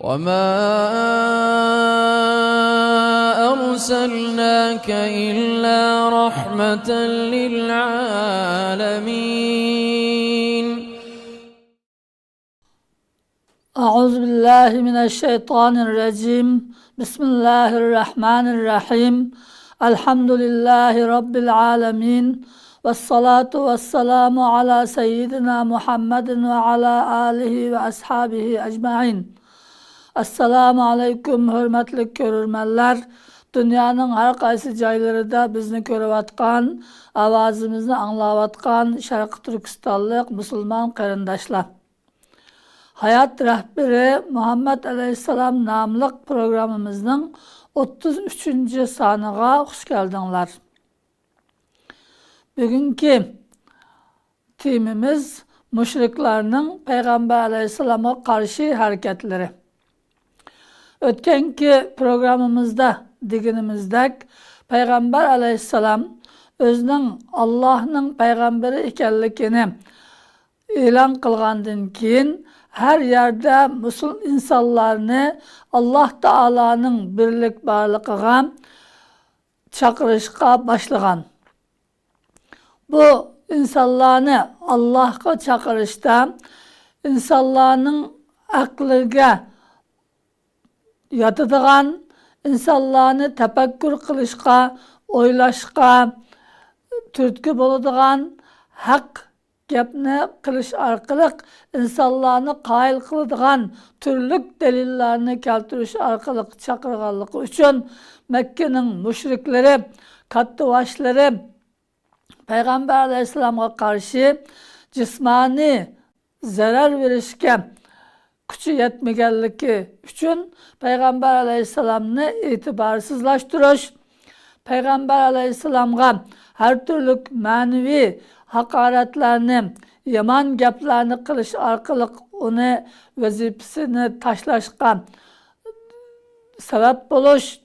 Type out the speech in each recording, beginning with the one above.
وَمَا أَرْسَلْنَاكَ إِلَّا رَحْمَةً لِلْعَالَمِينَ. أعوذ بالله من الشيطان الرجيم. بسم الله الرحمن الرحيم. الحمد لله رب العالمين. والصلاة والسلام على سيدنا محمد وعلى آله وأصحابه أجمعين. Assalamu alaikum hürmetli görürmenler. Dünyanın her qaysı jaylarında bizni görüvatkan, avazımızı anlavatkan Şarkı Türkistanlık Müslüman qarindaşlar. Hayat Rehberi Muhammed Aleyhisselam namlıq programımızın 33. sanığa hoş geldinler. Bugünkü timimiz müşriklerinin Peygamber Aleyhisselam'a karşı hareketleri. Ötkenki programımızda, diginimizde Peygamber Aleyhisselam özünün Allah'ın peygamberi ekenligini e'lon qilgandan keyin her yerde Müslüman insanlarını Allah Taala'nın birlik barlığına çakırışqa başlagan. Bu insanlarını Allah'a çakırışta insanların aklıga yatıdığan, insanlarını tefekkür kılışqa, oylaşqa, türtkü boladigan hak gapni qilish orqali insonlarni qoyil qiladigan turli dalillarni keltirish orqali chaqirganligi uchun Makkaning mushriklari, kattavashlari Peygamber Aleyhisselam'a karşı cismani zarar verishga kuchi yetmaganligi uchun Peygamber Aleyhisselam'ni itibarsizlashtirish, Peygamber Aleyhisselam'a her türlü manevi hakaretlerini, yaman gaplarni qilish orqali uni vazifasini tashlashga sabab bo'lish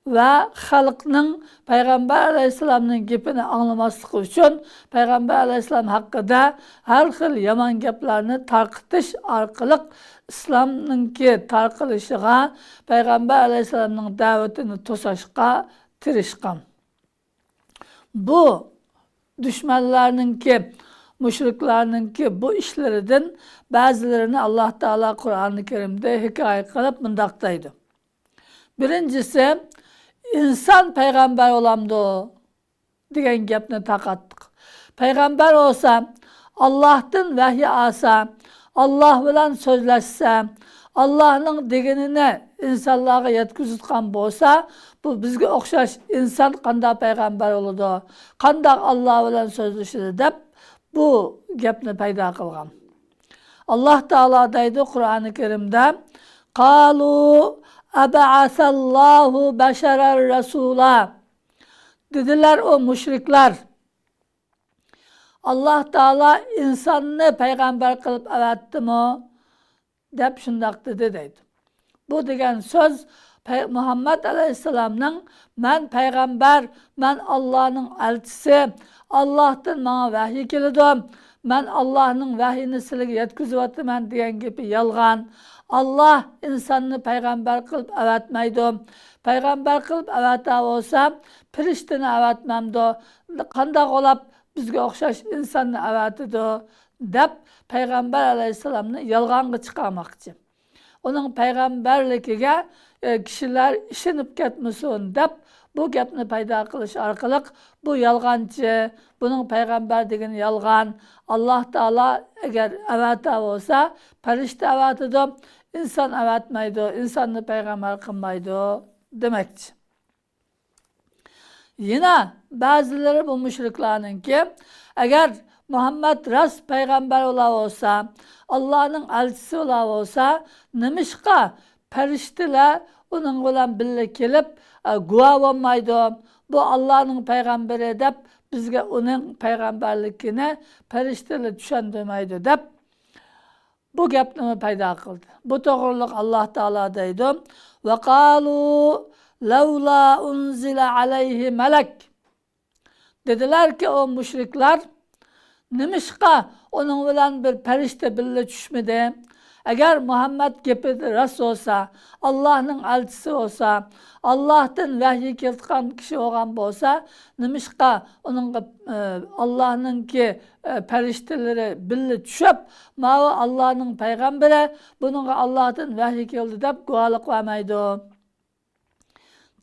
ve xalqning Peygamber Aleyhisselam'ın gapini anlamasligi uchun Peygamber Aleyhisselam hakkında her xil yaman gaplarni tarqitish orqali İslam'ningki tarqilishiga Peygamber Aleyhisselam'ın davetini to'sashga tirishgan. Bu düşmanlarınki, müşriklerininki bu işlerinden bazılarını Allah Teala Kur'an-ı Kerim'de hikaye kılıp mındaktaydı. Birincisi, insan peygamber olamdı o degan gapni taqattık. Peygamber olsa, Allah'tan vahiy alsa, Allah bilan sözleşse, Allah'ın degenini insanlarga yetkizitgan bolsa, bu bizga o'xshash insan qanday peygamber oldu, qanday Allah bilan sözleşidi deb bu gapni paydo qilgan. Allah Teala deydi Kur'an-ı Kerim'de, qalu Eba'asallahu beşerer Resul'a. Dediler o müşrikler. Allah Teala insanını peygamber kılıp evetti mi? Dep şundak dedi deydi. Bu degen söz Muhammed Aleyhisselam'ın ben peygamber, ben Allah'ın elçisi, Allah'tan bana vahiy keldi. Ben Allah'ın vahiyini sizlarga yetkizibotman degan gibi yalgan. Allah insanını peygamber kılıp evetmeydi. Peygamber kılıp eveta olsa pirishtini evetmemdi. Qanday olap bizga o'xshash insanni evetidi deb Peygamber Aleyhisselam'ını yalganga chiqarmoqchi. Onun peygamberligiga kişiler işinip ketmesin deb bu gapni paydo qilish orqali bu yalgancı, bunun peygamber degani yalgan. Allah Teala eğer evata olsa perişte evatidi, insan evatmaydi, insanı peygamber kılmaydı demekçi. Yine bazıları bu müşriklerin ki eğer Muhammed rast peygamber olsa, Allah'ın elçisi olsa, nimişqa periştiler onun bilan birlikte kelip guvoh olmaydı. Bu Allah'ın peygamberi deb bizge onun peygamberligini periştiler düşündürmeydi deb bu gapni paydo qildi. Bu to'g'riliq Allah Teala deydi. Ve qalu laula unzila alayhi melek. Dediler ki o müşrikler nimişqa onun bilan bir perişte birle düşmedi. Agar Muhammad gepi rost bo'lsa, Allohning elchisi bo'lsa, Allohdan vahiy keltirgan kishi bo'lgan bo'lsa, nimishqa uning Allohningki farishtalari billa tushib, "Ma'u Allohning payg'ambari, buningga Allohdan vahiy keldi" deb guvohlik qilmaydi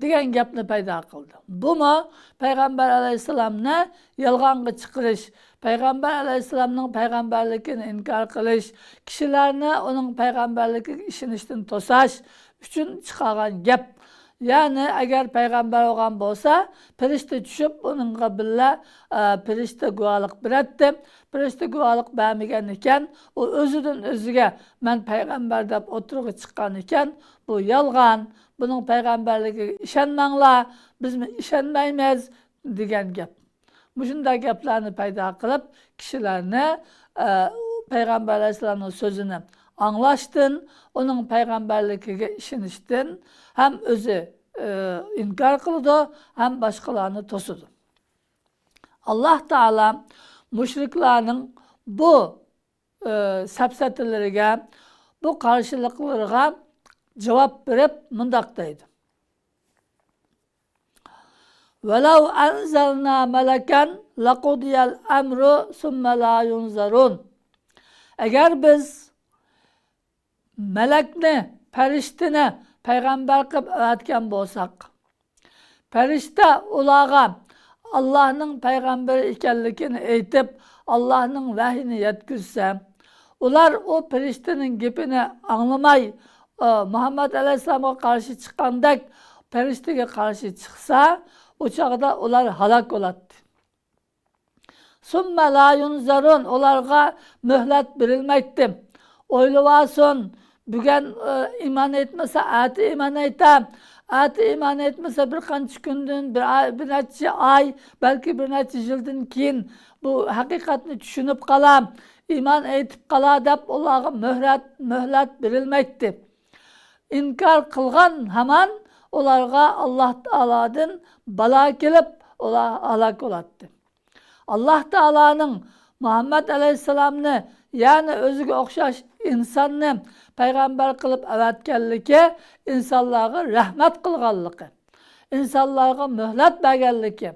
degan gapni paydo qildi. Bumi payg'ambar alayhisalomni yolg'onga chiqarish, payg'ambar alayhisalomning payg'ambarligini inkor qilish, kishilarni uning payg'ambarligiga ishonishdan to'sash uchun chiqargan gap. Ya'ni agar payg'ambar bo'lgan bo'lsa, farishta tushib uningga billa farishta guvohlik beradi. Farishta guvohlik bermagan ekan, u o'zidan o'ziga "Men payg'ambar" deb o'tirg'i chiqqan ekan, bu yolg'on. Bunun payg'ambarligiga ishonmanglar, biz ishonmaymiz degan gap. Shunday gaplarni paydo qilib, kishilarni payg'ambar alayhisolamning so'zini anglashdan, uning payg'ambarligiga ishonishdan ham o'zi inkor qildi, ham boshqalarni to'sidi. Alloh taolo mushriklarning bu safsatilariga, bu qarshiliklarga javob berib mundoq deydi. "Velau anzalna malakan laqudiyal amru summa la yunzarun." Agar biz melakni, farishtani payg'ambar qilib avatgan bo'lsak, farishta ularga Allohning payg'ambari ekanligini aytib, Allohning vahiyini yetkazsa, ular o farishtaning gapini anglamay Muhammad alayhisalomga qarshi chiqqandek farishtaga qarshi chiqsa, o chaqda ular halok bo'ladi. Summa la yunzarun, ularga muhlat berilmaydi. O'ylavasin, bugun iymon etmasa, ati iymon aytam. Ati iymon etmasa bir qancha kundan, bir necha oy, balki bir necha yildan keyin bu haqiqatni tushunib qolam, iymon aytib qolar deb ularga muhlat berilmaydi. İnkar qilgan hamon ularga Alloh taolodan balo kelib, ular halok bo'ladi. Alloh taoloning Muhammad alayhisalomni, ya'ni o'ziga o'xshash insonni payg'ambar qilib avatganligi, insonlarga rahmat qilganligi, insonlarga muhlat berganligi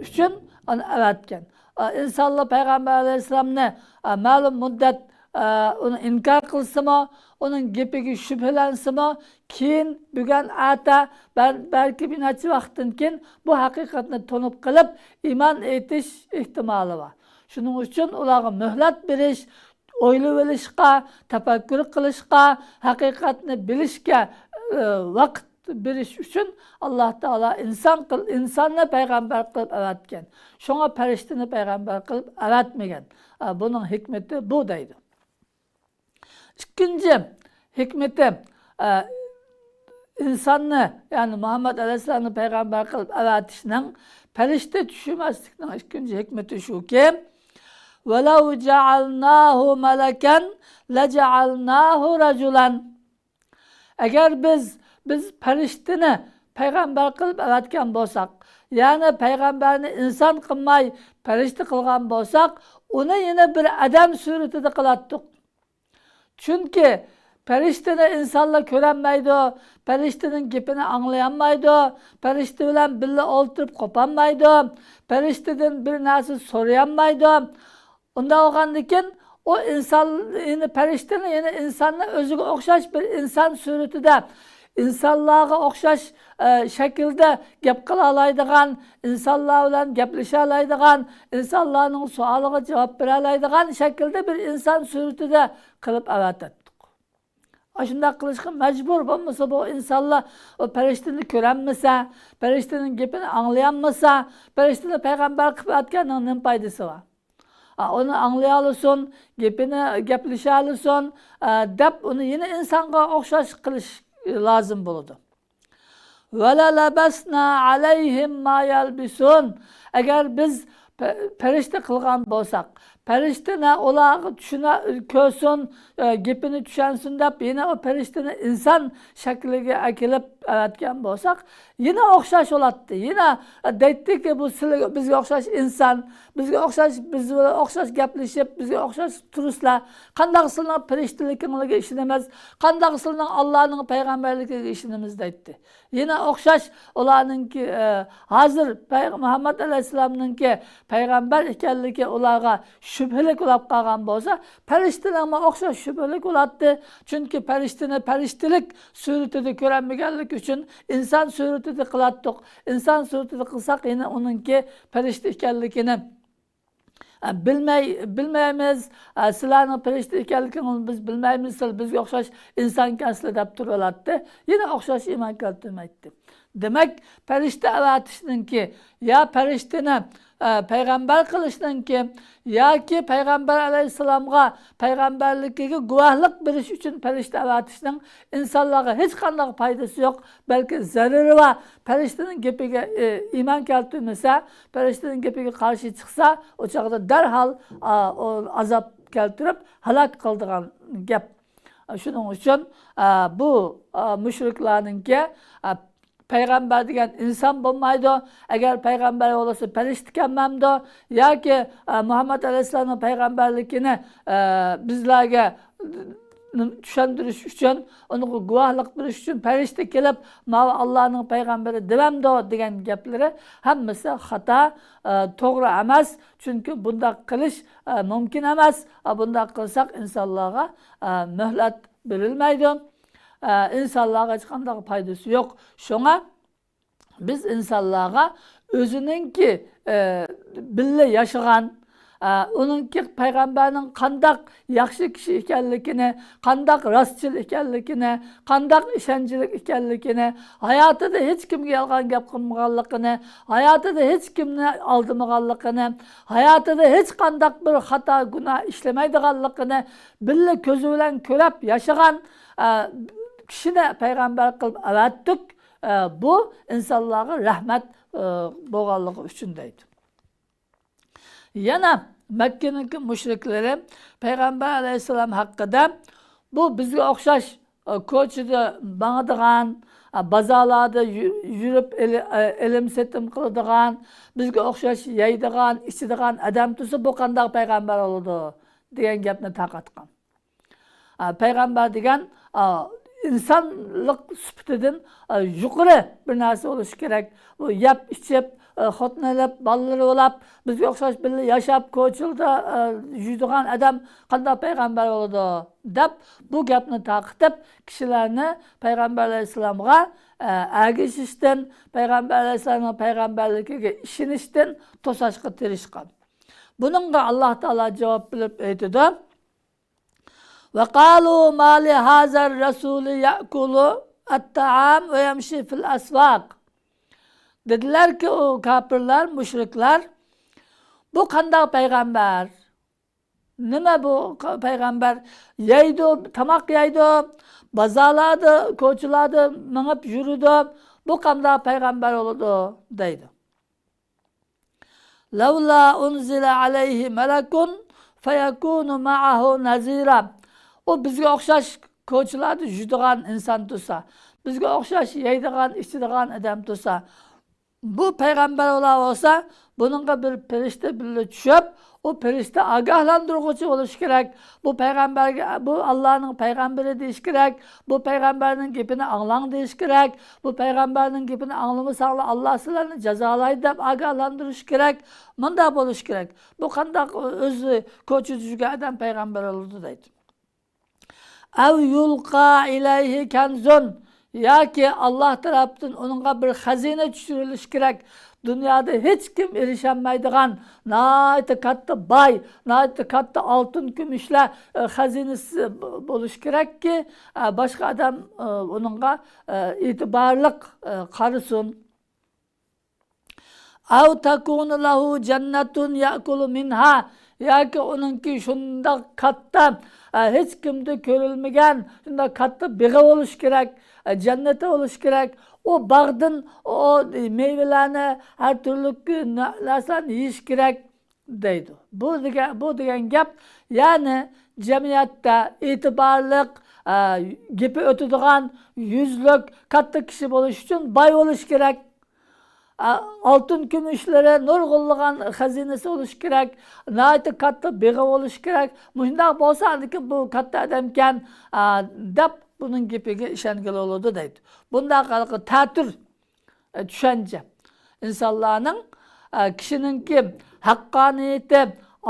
uchun uni avatgan. İnsanlar payg'ambar alayhisalomni ma'lum muddat uni inkor qilsimi, onun gepiga shubhalansimi, keyin bugun ata balki bir necha vaqtdan keyin bu haqiqatni to'nib qilib iymon etish ehtimoli bor. Shuning uchun ularga muhlat berish, o'ylab olishga, tafakkur qilishga, haqiqatni bilishga vaqt berish uchun Alloh taolo insonni payg'ambar qilib avatgan. Shunga farishtani payg'ambar qilib avatmagan. Buning hikmati bu deydi. İkinci hikmeti insanı, yani Muhammed Aleyhisselam'ı peygamber kılıp avatishning farishta tushunmaslikning ikinci hikmeti şu ki وَلَوْ جَعَلْنَاهُ مَلَكًا لَجَعَلْنَاهُ رَجُلًا. Eğer biz farishtani peygamber kılıp avatgan bo'lsak, yani peygamberni inson qilmay farishta qilgan bo'lsak, uni yana bir adam suratida qilatdik. Çünkü farishtaning insonlar ko'ranmaydi, farishtaning gapini anglayolmaydi, farishta bilan birga o'ltirib qopolmaydi, farishtadan bir narsa so'rayolmaydi. Unda olgandan o inson, yine farishtani, yine insonni o'ziga o'xshash bir inson suratida, insonlarga o'xshash shaklda gap qila oladigan, insonlar bilan gaplasha oladigan, insonlarning savoliga javob bera oladigan shaklda bir inson suratida qilib avatdik. Shunday qilishga majbur bo'lmasa, bu insonlar o farishtani ko'ranmasa, farishtaning gapini anglayolmasa, farishtani payg'ambar qilib atganning nima foydasi bor? Onu anglay olsin, gapini gaplasha olsin, deb uni yana insonga o'xshash qilish lozim bo'ladi. Wala labasna alayhim ma yalbisun. Agar biz farishta qilgan bo'lsak, farishtani ularga tushuna ko'rsin, gapini tushansin deb yana o farishtani inson shakliga akilib avatgan bo'lsak, yine o'xshash bo'ladida. Yine deytdiki, bu bizga o'xshash inson, bizga o'xshash gaplashib, bizga o'xshash turistlar, qandaqsilni farishtalikligiga ishonamiz, qandaqsilni Allohning payg'ambarligiga ishonamiz deydi. Yine o'xshash ularningki hozir Muhammad alayhisolamningki payg'ambar ekanligi ularga shubhalik bo'lib qolgan bo'lsa, farishtalarga o'xshash shubhalik bo'ladi. Chunki farishtani farishtalik suratida ko'rmaganlik uchun inson suratida qilatdik. Inson suratida qilsak, yana uningki farishta ekanligini bilmaymiz. Sizlarning farishta ekanligingizni biz bilmaymiz. Siz bizga o'xshash inson ekansizlar deb turibdi. Yana o'xshash iymon keltirmaydi. Demak, farishta avatishninki ya farishtani payg'ambar qilishninki yoki payg'ambar alayhissalomga payg'ambarligiga guvohlik berish uchun farishta avatishning insonlarga hech qanday foydasi yo'q, balki zarari va farishtaning gapiga iymon keltirmasa, farishtaning gapiga qarshi chiqsa, o chaqda darhol azob keltirib halok qiladigan gap. Shuning uchun bu mushriklarningki payg'ambar degan inson bo'lmaydi. Agar payg'ambar bo'lsa farishta kelmamdi yoki Muhammad alayhissalomning payg'ambarligini bizlarga tushuntirish uchun, uni guvohlik berish uchun farishta kelib, "Mana Allohning payg'ambari" demamdi degan gaplari hammasi xato, to'g'ri emas. Chunki bunday qilish mumkin emas. Bunday qilsak insonlarga muhlat berilmaydi. İnsanlarga hech qanday foydasi yo'q. Shunga biz insonlarga o'zininki billa yashagan, uningki payg'ambarning qandaq yaxshi kishi ekanligini, qandaq rostchil ekanligini, qandaq ishonchli ekanligini, hayotida hech kimga yolg'on gap qilmaganligini, hayotida hech kimni aldamaganligini, hayotida hech qandaq bir xato gunoh ishlamaydiganligini billa ko'zi bilan ko'rib yashagan kishini payg'ambar qilib avatdik. Bu insonlarga rahmat bo'lganligi uchun deydi. Yana Makkaning mushriklari payg'ambar alayhissalom haqida bu bizga o'xshash ko'chada bangadigan, bozorlarda yurib ilm setim qiladigan, bizga o'xshash yeydigan, ichadigan odam tursa, bu qanday payg'ambar bo'ladi degan gapni tarqatgan. Payg'ambar degan insonlik sifatidan yuqori bir narsa bo'lishi kerak. Bu yeb ichib, xotinalab, bolalari bo'lib, bizga o'xshash birga yashab, ko'childa yuradigan odam qanday payg'ambar bo'ladi deb bu gapni taqitib, kishilarni payg'ambar alayhissalomga ergashishdan, payg'ambar alayhissalomning payg'ambarligiga ishonishdan to'sashga tirishgan. Buningga Alloh taolo javob berib aytdi: وَقَالُوا مَا لِهَذَا الرَّسُولِ يَأْكُلُ الطَّعَامَ وَيَمْشِي فِي الْأَسْوَاقِ. Dediler ki o kafirler, müşrikler, bu qanday payg'ambar? Nima bu payg'ambar? Yeydi, tamoq yeydi, bozorlarda, ko'chalarda minib yuridi. Bu qanday payg'ambar bo'ladi deydi. لَوْلَا أُنْزِلَ عَلَيْهِ مَلَكٌ فَيَكُونُ مَعَهُ نَذِيرًا. O bizga o'xshash ko'chalarda yuradigan inson tursa, bizga o'xshash yeydigan, ichadigan odam tursa, bu payg'ambar bo'lsa, buningga bir farishta birga tushib, o farishta ogohlantiruvchi bo'lishi kerak. Bu payg'ambarga, bu Allohning payg'ambari deyish kerak. Bu payg'ambarning gapini anglang deyish kerak. Bu payg'ambarning gapini anglamasanglar Alloh sizlarni jazolaydi deb ogohlantirish kerak. Bunda bo'lishi kerak. Bu qanday o'zi ko'chada yurgan odam payg'ambar bo'ladi deydi. Ev yulqa ilayhi kanzun, yoki Alloh tarafdan uningga bir xazina tushirilishi kerak. Dunyoda hech kim erisholmaydigan nihoyatda katta boy, nihoyatda katta oltin kumushlar xazinasi bo'lishi kerakki, boshqa odam uningga e'tiborli qarasin. Aw takunu lahu jannatun ya'kulu minha, yoki uningki shunday katta hech kimda ko'rilmagan shunday katta big'i bo'lishi kerak, jannati bo'lishi kerak. O bog'dan o meyvelarni, har turli narsalarni yeyish kerak deydi. Bu degan gap, ya'ni jamiyatda e'tiborli, gapi o'tadigan, yuzlik katta kishi bo'lish uchun boy bo'lish kerak. Altın kumushlari nurg'unlagan xazinasi bo'lishi kerak, nihoyatda katta beg'i bo'lishi kerak. Shunday bo'lsa, lekin bu katta odam ekan deb buning gapiga ishongan bo'ladi deydi. Bunday qanaqa ta'tir tushuncha insonlarning kishininki haqqoniyati,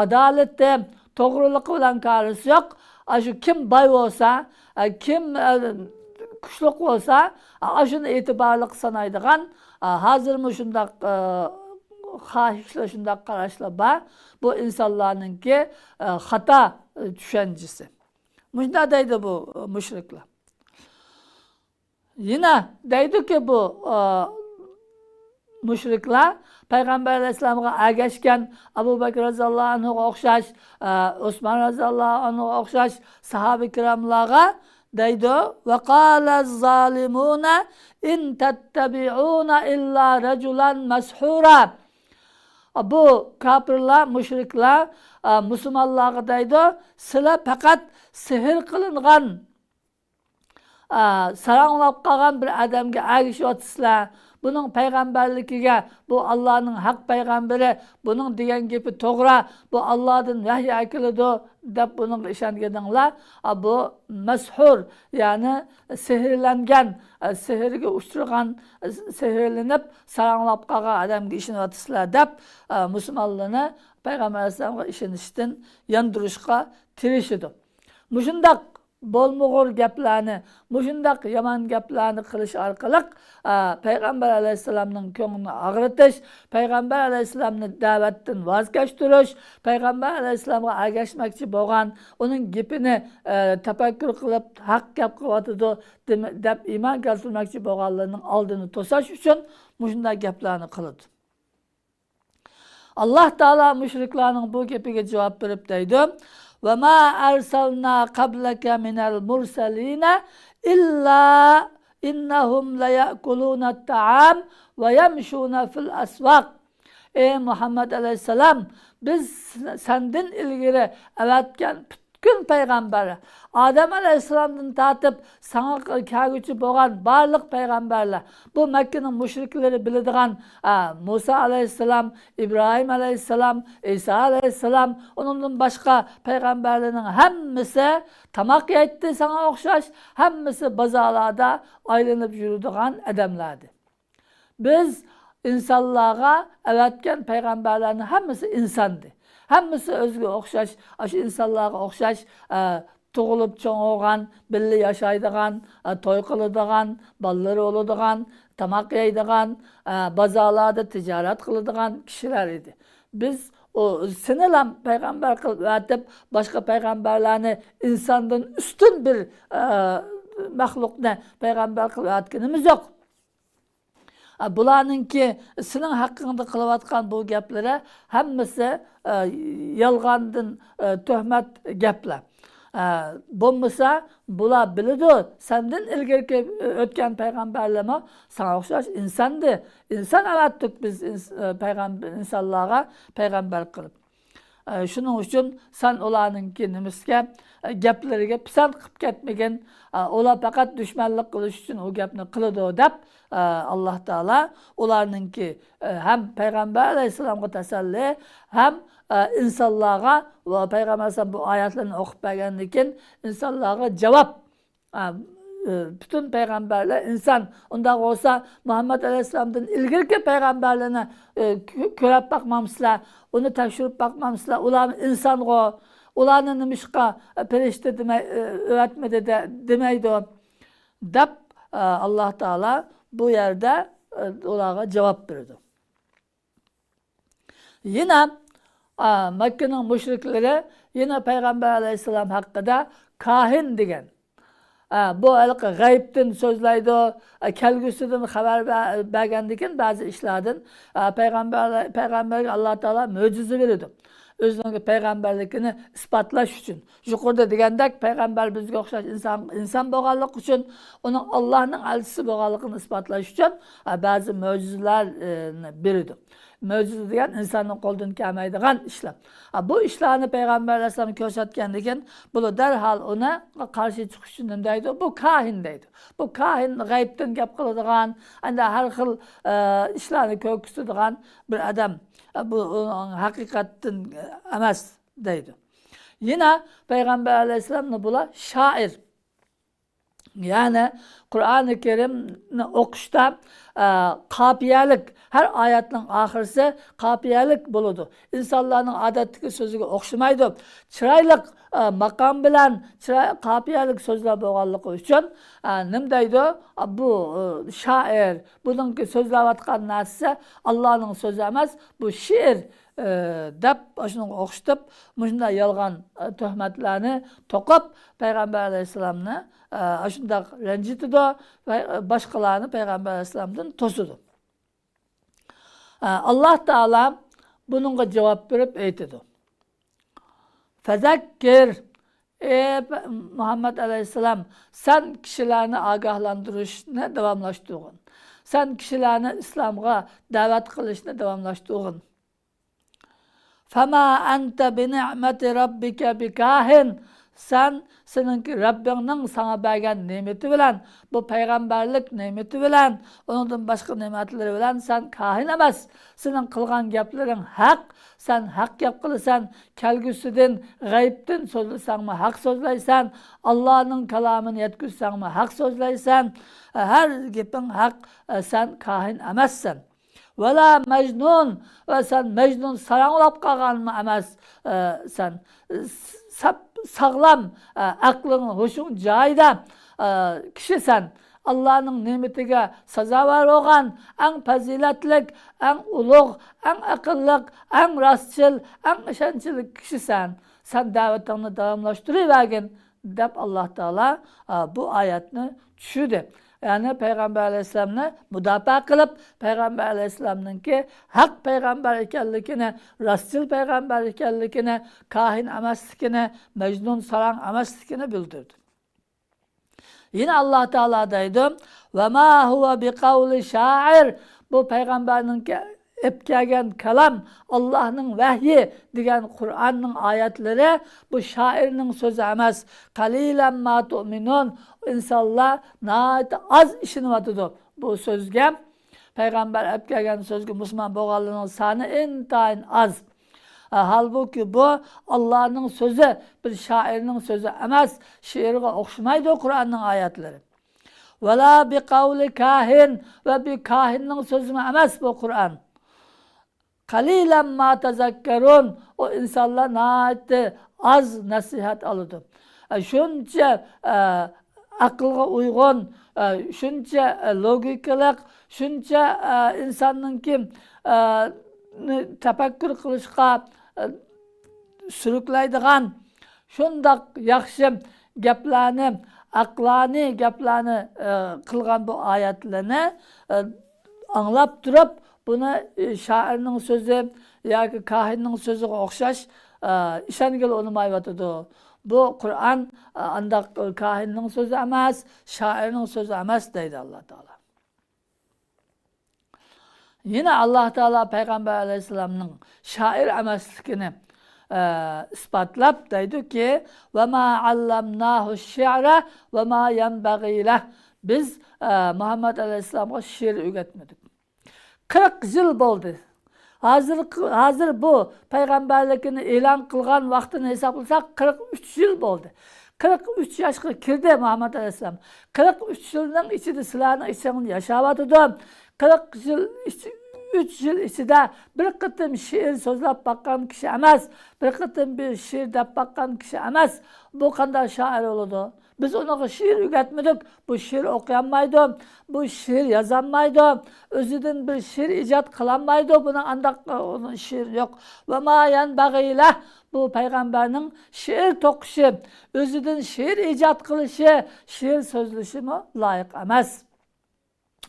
adolati, to'g'riligi bilan qarisi yo'q. Shu kim boy bo'lsa, kim kuchli bo'lsa, shuni e'tiborli sanaydigan hozirmi shunday xohishlar, shunday qarashlar bor. Bu insonlarningki xato tushunchasi. Shunday deydi bu mushriklar. Yine deydiki bu mushriklar Peygamber Aleyhisselam'a ergeçken Abu Bakr radıyallahu anh'a okşaş, Osman radıyallahu anh'a okşaş sahabe-i kiramlara deydi ve kâle zalimûne in tettebi'ûne illa reculen meshûra. Bu kafirler, müşrikler Müslümanlara deydi, sizler fakat sihir kılıngan, saranlap qalgan bir adamga ergishyotsizlar. Bunun peygamberligiga, bu Allah'ın haq peygamberi, bunun degan gapi to'g'ri, bu Allah'dan vahiy akilidir deb bunun ishonganlar. Bu mashhur, ya'ni sehrlangan, sehrga uchragan, sehrlanib saranlap qalgan odamga ishonyapsizlar deb musulmonlarni Peygamber Aleyhisselam'a ishonishdan yondirishga tirishadi. Mushundaq bo'lmag'ur gaplarni, mushundaq yomon gaplarni qilish orqali Peygamber Aleyhisselamning ko'nglini ag'ritish, Peygamber Aleyhisselamni da'vatdan voz kechtirish, Peygamber Aleyhisselamga ergashmoqchi bo'lgan, uning gapini tafakkur qilib haq gap qilyotidi deb iymon keltirmoqchi bo'lganlarning oldini to'sash uchun mushundaq gaplarni qiladi. Allah Teala müşriklarning bu gapiga javob berib deydi: "Ve ma arsalna qablaka minal mursalina illa innahum la ya'kuluna at-ta'am ve yamshuna fil aswaq." Ey Muhammed Aleyhisselam, biz senden ilgili avatgan bütün peygamberi, Adem Aleyhisselam'dan tatip sana kâgücü boğan barlık peygamberler, bu Mekke'nin müşrikleri bildiğen Musa Aleyhisselam, İbrahim Aleyhisselam, İsa Aleyhisselam, onun başka peygamberlerinin hemmisi tamak yetti sana okşaş, hemmisi bazalarda aylanıp yürüdüğen adamlardı. Biz insanlığa evetken peygamberlerin hemmisi insandı. Hemmisi özgü okşaş, aşı insanlığa okşaş, tuğulup çoğuğan, birli yaşaydıgan, toy kılıdıgan, balları oluduğan, tamak yaydıgan, bazalarda ticaret kılıdıgan kişiler idi. Biz o senelam peygamber kılıp öğretip başka peygamberlerini insandan üstün bir mahlukne peygamber kılıp öğretkenimiz yok. Bularninki senin hakkında kılıvatkan bu gaplere hemmisi yalgandın töhmet gaplar. Bo'lmasa bular biladi, senden ilgari o'tgan peygamberleme sana o'xshash insondir. İnsan avatdik biz insonlarga peygamber qilib. Shuning uchun sen ularninki nimasiga gaplariga pisand qilib ketmagin, ular faqat dushmanlik qilish uchun o gapni qiladi deb Allah Teala ularninki hem Peygamber Aleyhisselam'a tasalli hem insanlığa ve Peygamber Aleyhisselam bu ayetlerini okup bergenlikin insanlığa cevap. Bütün peygamberler insan. Onda olsa Muhammed Aleyhisselam'dan ilgili peygamberlerine körep bakmamışlar, onu tekşirip bakmamışlar. Ular insan o, ularını nimişka perişte öğretmedi demeydi o. Dep Allah Teala bu yerde onlara cevap verdi. Yine Mekke'nin müşrikleri yine Peygamber Aleyhisselam hakkında kahin degen. Bu g'aybdan so'zlaydi, kelgusidan xabar bergandikin ba'zi ishlardan payg'ambarga Alloh taolo mo'jiza beradi. O'zining payg'ambarligini isbotlash uchun. Yuqorida degandek payg'ambar bizga o'xshash inson bo'lganligi uchun, uning Allohning elchisi bo'lganligini isbotlash uchun ba'zi mo'jizalar beradi. Möcüze degan insonning qo'lidan kelmaydigan ishlar. Bu ishlarni payg'ambar alayhisalom ko'rsatgandan keyin bular darhol uni qarshi chiqish uchun nima deydi? Bu kahin deydi. Bu kahin g'aybdan gap qiladigan, anda har xil ishlarni ko'rsatadigan bir odam. Bu haqiqatdan emas deydi. Yine Peygamber Aleyhisselam'la bular şair. Yani Kur'an-ı Kerim'ni o'qishda qafiyalik, her ayetinin ahirisi qafiyalik buludu. İnsanların odatdagi so'ziga o'xshamaydi. Chiroyli maqom bilan qafiyalik so'zlar bo'lganligi uchun nima deydi? Bu shoir, buningki so'zlayotgan narsasi Allohning so'zi emas, bu she'r deb shuni o'xshatib, shunday yolg'on tuhmatlarni to'qib Payg'ambar alayhisalomni shunday ranjitdi va boshqalarni Payg'ambar alayhisalomdan to'sidi. Alloh taolo buningga javob berib aytdi. Fazakkir, ey Muhammed aleyhisselam, sen kişilerini agahlandırışını devamlaştırdın. Sen kişilerini İslam'a davet kılışını devamlaştırdın. Fema ente bi ni'meti rabbike bi kahin. Seninki Rabbinin sana bergen nimeti bilen, bu peygamberlik nimeti bilen, ondan başka nimetleri bilen sen kahin emas. Senin kılgan gaplerin hak, sen hak gap kılırsan, kelgüsüdün, gayiptin sözlüsen mi hak sözleysen, Allah'ın kelamını yetküsen mi hak sözleysen, her gapin hak, sen kahin emassan. Vela mecnun, ve sen mecnun saran olap kalgan mı emas sen. Sağlam, aklın, hoşun cayda kişisen, Allah'ın nimetine sazavar olan, en faziletlik, en ulug, en akıllık, en rastçıl, en işençilik kişisen. Sen davetini devamlaştırıvergin, dep Allah Teala bu ayetini düşürdü. Yani Peygamber Aleyhisselam'ı müdafaa kılıp Peygamber Aleyhisselam'ın ki hak peygamber ikenlikine, rastçıl peygamber ikenlikine, kahin emaslikine, mecnun saran emaslikine bildirdi. Yine Allah Teala deydi ve ma huve bi kavli şair, bu peygamberin ki epkegen kelam, Allah'ın vahyi diyen Kur'an'ın ayetleri bu şairinin sözü emas. Kalilen ma tu'minun. İnsanlar nahayet az işini vatıdı bu sözge. Peygamber epkegen sözge Müslüman boğalının sanı intayin az. Halbuki bu Allah'ın sözü, bir şairinin sözü emas. Şiirge okşamaydı Kur'an'ın ayetleri. Ve la bi kavli kahin, ve bir kahinin sözü emas bu Kur'an. Kalilen ma tezekkerun, o insanlar nahayet az nasihat alıdı. Şunca akılga uygun, şunca logikalık, şunca insanın kim tefekkür kılışka sürüklaydigan, şundak yaxşı gaplarni, aqlani gaplarni kılgan bu ayetlerini anlap durup, bunu şairinin sözü yoki kahinin sözüge o'xshash ishongil olmayotidi. Bu Kur'an andaq kahinin sözü emas, şairinin sözü emas deydi Allah Teala. Yine Allah Teala Peygamber Aleyhisselam'ın şair emasligini ispatlab deydi ki ve ma allamnahu şi'ra ve ma yenbaghi leh. Biz Muhammed Aleyhisselam'a şiir öğretmedik. 40 yıl oldu. Hazır bu peygamberlikini ilan kılgan vaktini hesaplasak 43 yıl oldu. 43 yaşga kirdi Muhammed Aleyhisselam. 43 yılın içinde silahını içinde yaşavatıdı. 43 yıl içinde bir kıtım şiir sözlep bakkan kişi emas. Bir kıtım bir şiir dep bakkan kişi emas. Bu kadar şair oldu. Biz ona şiir öğretmedik. Bu şiir okuyamaydı. Bu şiir yazanmaydı. Özüden bir şiir icat kılanmaydı. Buna andak onun şiir yok. Ve ma yenbaghi leh. Bu peygamberinin şiir tokuşu, özüden şiir icat kılışı, şiir sözlüşü mü layık emas.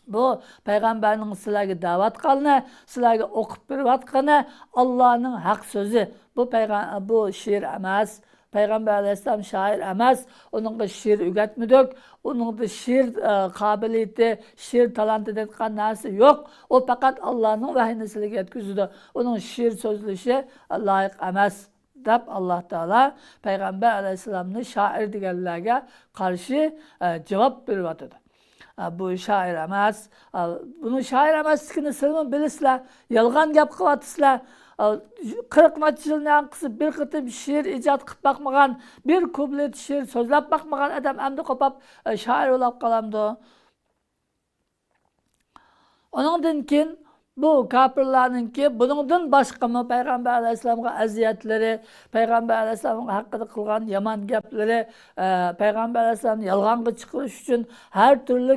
Bu peygamberinin sizlerge davet kılını, sizlerge okup bir vatkını Allah'ın hak sözü. Bu şiir emas. Peygamber aleyhisselam şair emas, onunla şiir üretmedik, onunla şiir kabiliyeti, şiir talantı etken narsa yok. O fakat Allah'ın vahyini sizga yetkizdi. Onun şiir sözlüşü layık emas deb Allah Teala Peygamber aleyhisselamni şair deganlarga qarshi cevap beryotdi. Bu şair emas, bunu şair emasligini sizlar bilasizlar, yolg'on gap qilyapsizlar. 40 necha yildan qisib bir qitim şiir ijod qilib bakmagan, bir kublet şiir so'zlab bakmagan adam endi qopab şair bo'lib qolamdi. Onundan keyin bu kafirlarninki buningdan boshqami Peygamber aleyhisselamga aziyatları, Peygamber aleyhisselamning haqqida qilgan yomon gaplari, Peygamber aleyhisselamni yolg'onga chiqarish uchun har turli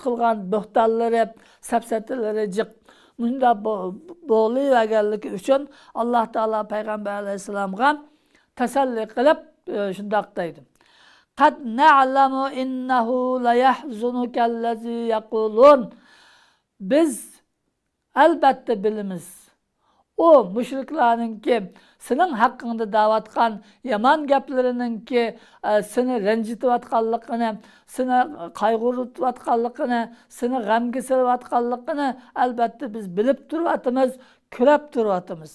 qilgan bo'xtonlari, safsatalari jiq bunda bo'laverganligi uchun Alloh taolo Peygamber aleyhisselamga tasalli qilib shundoq deydi. Qad na'lamu innahu la yahzunukallazi yaqulun. Biz albatta bilimiz. O müşriklarninki senin hakkında davatkan yaman gaplarininki seni rencitiyotganligini, seni qayg'urayotganligini, seni g'amga solayotganligini albatta biz bilib turyapmiz, ko'rib turyapmiz.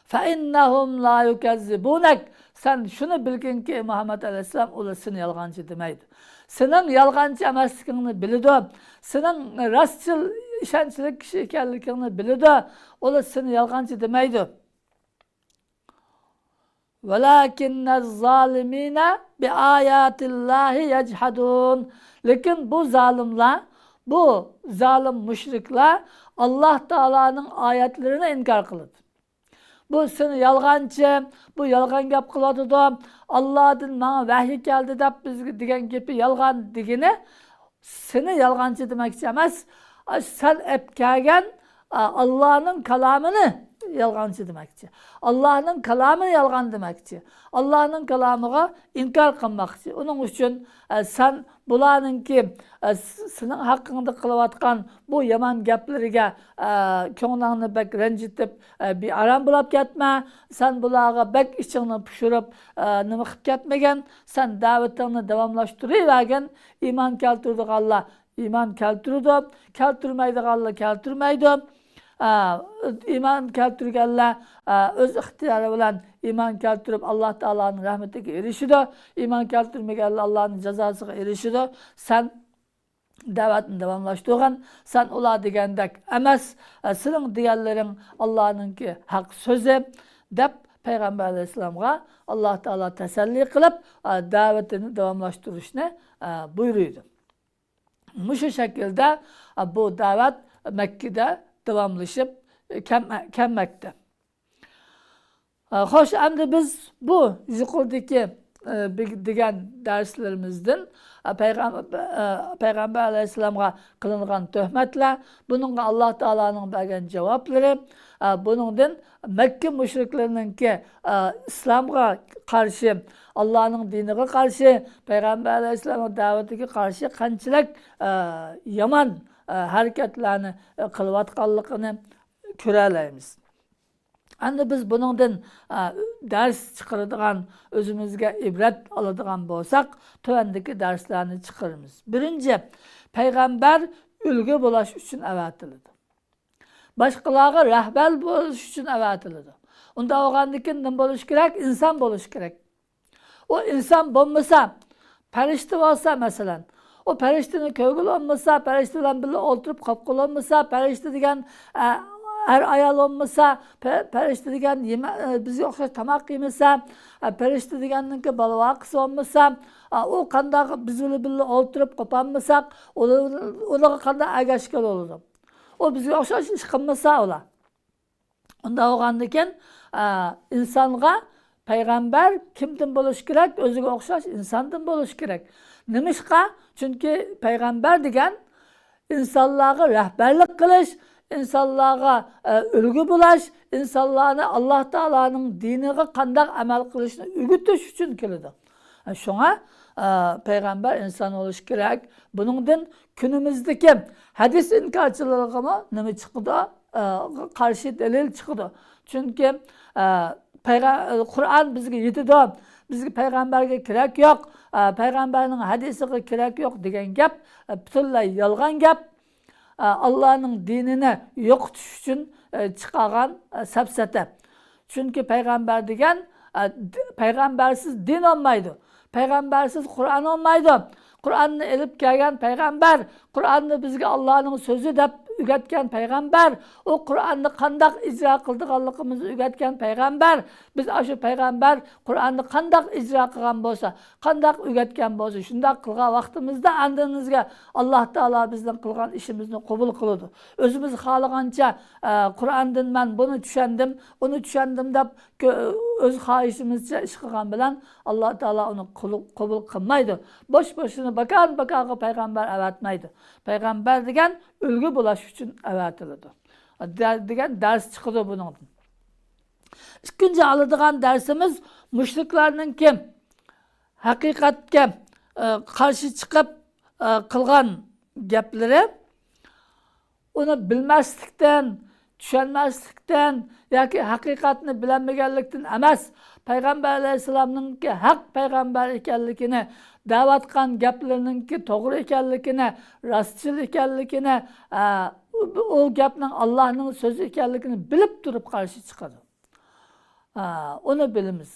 Fa innahum la yukazzibunak. Sen şunu bilginki Muhammed aleyhisselam ular seni yalgancı demaydi. Senin yalgancı emasligini bilidi. Senin rastçıl ishonchli kishi ekanligini biladi. Ular seni yalgancı demaydi. Velakinne zalimine bi ayatillahi yechadun. Lekin bu zalimler, bu zalim müşrikler Allah Teala'nın ayetlerini inkar kılıdı. Bu seni yalgancı, bu yalgan gap kıladı da Allah'ın bana vahiy geldi de biz diyen gibi yalgan digini seni yalgancı demek istemez. Sen hep gelgen Allah'ın kelamını yalgancı demekçi. Allah'ın kelamını yalgan demekçi. Allah'ın kelamına inkar kılmakçı. Onun için sen bularınki senin hakkında kılıvatkan bu yaman gaplariga ko'nglingni bek rencitib bir aram bulab ketme. Sen bularga bek içini pişirip nima qilib ketmagan. Sen da'vatingni davomlashtirayvergin. İman keltirdik Allah. İman keltirdi. Keltirmaydiganlar keltirmaydi. İman keltirganlar öz ixtiyori bilan iman keltirib Allah Teala'nın rahmetiga erishidi. İman keltirmaganlar Allah'ın cezasına erishidi. Sen da'vatni davomlashtirgan, sen ular degandek emas, sening deganlaring Allah'ningki haq so'zi deb Peygamber aleyhisselamga Allah Teala tasalli qilib da'vatini davomlashtirishni buyurdi. Şu şekilde bu davet Mekke'de devamlaşıp kelmekte. Hoş, endi biz bu yukarıdaki degan derslerimizden Peygamber aleyhisselam'a kılıngan töhmetler, bunun Allah Teala'nın bergen cevapları, bunun Mekke müşriklerininki İslam'a karşı, Allah'ın dinine karşı, Peygamber aleyhisselam'ın davetine karşı qanchalik yaman hareketlerini kılıvatkanlıkını körelaymiz. Endi biz buningdan ders chiqaradigan, özümüzge ibret aladigan bo'lsak, tövendeki derslerini chiqaramiz. Birinci, Peygamber ulgu bo'lish uchun avatiladi. Boshqalarga rahbar bo'lish uchun avatiladi. Unda bo'lgandan keyin nima bo'lish kerak? Inson bo'lish kerak. O inson bo'lmasa, farishta bo'lsa masalan, o farishtaning ko'ngli olmasa, farishta bilan birga o'tirib qolib olmasa, farishta degan er ayol olmasa, farishta degan bizga o'xshash tamoq yemasa, farishta deganninki bola vaqisi olmasa, u qanday biz bilan birga o'tirib qolmasak, ularga qanday agashgan bo'ladi. O bizga o'xshash ish qilmasa ular. Unda bo'lgandan keyin insonga Peygamber kimden bo'lish kerak? O'ziga o'xshash insondan bo'lish kerak. Nimishqa? Chunki Peygamber degan insonlarga rahbarlik qilish, insonlarga ulgu bo'lish, insonlarni Alloh taolaning diniga qanday amal qilishni o'rgatish uchun keladi. Shunga Peygamber inson bo'lish kerak. Buningdan kunimizdagi hadis inkorchilariga nima chiqdi? Qarshi dalil chiqdi. Chunki Kur'an bizga yetidi. Bizga payg'ambarga kerak yo'q. Payg'ambarning hadisiga kerak yo'q degan gap butunlay yolg'on gap. Allah'ning dinini yo'qotish uchun chiqargan safsata. Chunki payg'ambar degan payg'ambarsiz din olmaydi. Payg'ambarsiz Qur'on olmaydi. Qur'onni elib kelgan payg'ambar, Qur'onni bizga Allohning so'zi deb o'rgatgan payg'ambar, o Qur'onni qandoq ijro qilganligimizni o'rgatgan payg'ambar. Biz shu payg'ambar Qur'onni qandoq ijro qilgan bo'lsa, qandoq o'rgatgan bo'lsa, shundoq qilgan vaqtimizda andimizga Alloh taolo bizning qilgan ishimizni qabul qiladi. O'zimiz xohlagancha Qur'ondan men buni tushundim, uni tushundim deb o'z xohishimizcha ish qilgan bilan Alloh taolo uni qabul qilmaydi. Bosh-boshini bakan-bakanga payg'ambar avatmaydi. Payg'ambar degan ulgu bo'lish uchun avatiladi. Degan dars chiqadi buningdan. Ikkinchi oladigan darsimiz mushriklarning kim haqiqatga qarshi chiqib qilgan gaplari, uni bilmaslikdan, tushunmaslikdan yoki haqiqatni bilmaganlikdan emas, payg'ambar alayhisolamning haq payg'ambar ekanligini, da'vatgan gaplarininki to'g'ri ekanligini, rostchil ekanligini, o gapning Allohning so'zi ekanligini bilib turib qarshi chiqadi. Uni bilamiz.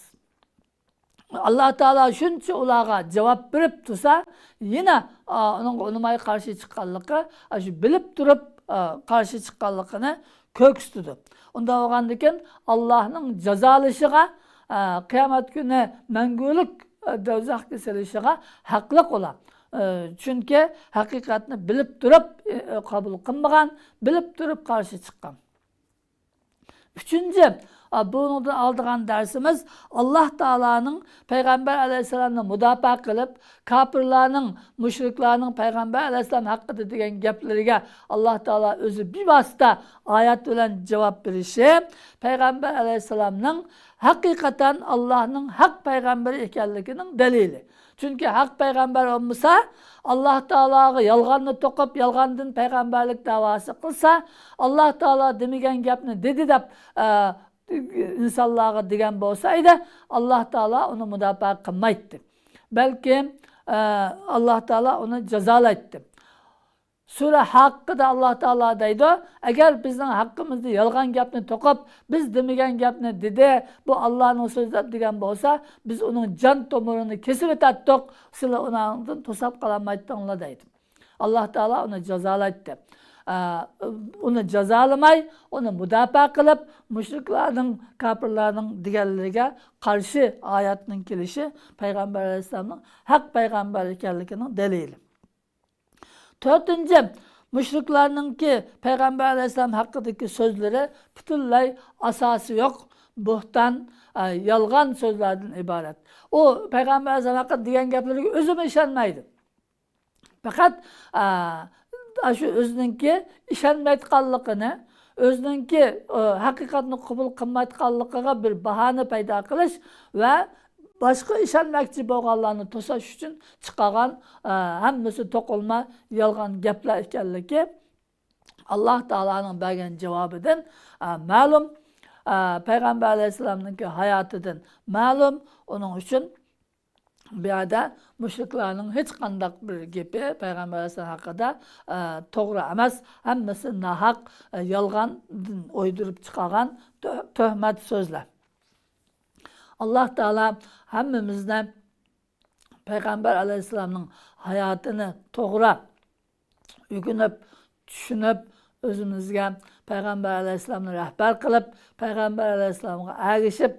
Alloh taolo shuncha ularga javob berib tursa, yana unga unimay qarshi chiqqanligi, shu bilib turib qarshi chiqqanligini ko'ksitdi. Unda bo'lgandan Allohning jazolashiga, qiyomat kuni mangulik do'zaxga silishiga haqli bo'lar. Chunki haqiqatni bilib turib qabul qilmagan, bilib turib qarshi chiqqan. Üçüncü, bundan aldığan dersimiz Allah Teala'nın Peygamber Aleyhisselam'la müdafaa kılıp kafirlerin, müşriklerin Peygamber Aleyhisselam hakkında degan gaplarga Allah Teala özü bir vasıta ayet bilen cevap verişi Peygamber Aleyhisselam'ın hakikaten Allah'ın hak peygamberi ekanliginin delili. Çünkü hak peygamber olmasa Allah Teala'ya yalganını tokup yalgandın peygamberlik davası kılsa Allah Teala demigen gapni dedi dep insanlarga degen bolsaydı Allah Teala onu müdafaa kılmaydı. Belki Allah Teala onu cezalaydı. Sura Hakkı'da Allah Teala deydi, eğer bizden hakkımızda yalgan gapni tokup, biz demigen gapni dedi, bu Allah'ın sözü degen bolsa, biz onun can tomurunu kesip etattık, sila ondan tosap kalamaydılar deydi. Allah Teala onu cezalaydı. Onu cezalamay, onu müdafaa kılıp, müşriklerin, kafirlerin diğerlerine karşı ayetinin gelişi, Peygamber Aleyhisselam'ın hak peygamber ekanliginin delili. Dördüncü, müşriklerin ki Peygamber Aleyhisselam hakkındaki sözleri bütünlay asası yok, buhtan, yalgan sözlerden ibaret. O Peygamber Aleyhisselam hakkında diyen gaplarga özüme işenmeydi. Fakat şu özününki işenmeydiganligini, özününki hakikatni qabul qilmaydiganligiga bir bahane paydo qilish ve başka işenmekçi bo'lganlarni to'sash uchun chiqargan hammasi to'qilma yolg'on gaplar ekanligi Allah Teala'nın bergan javobidan ma'lum, Peygamber Aleyhisselam'ın hayotidan ma'lum. Onun için bu yerda müşriklerin hiç qandaq bir gapi Peygamber Aleyhisselam hakkında to'g'ri emas, hammasi nahaq, yolg'on o'ydirib chiqargan tuhmat so'zlar. Allah Teala hammamizda Peygamber Aleyhisselam'ın hayatını to'g'ri o'rganib, tushunib, o'zimizga Peygamber Aleyhisselam'ni rahbar qilib, Peygamber Aleyhisselam'a ergishib,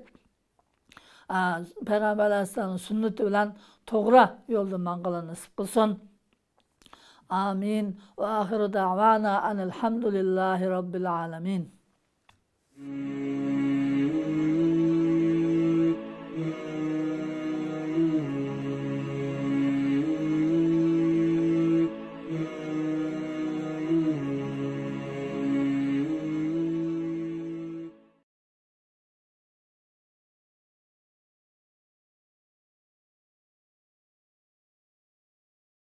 Peygamber Aleyhisselam'ın sünneti bilan to'g'ri yo'lda manqilni nasib qilsin. Amin. Ve ahiru da'vana anilhamdulillahi rabbil alamin.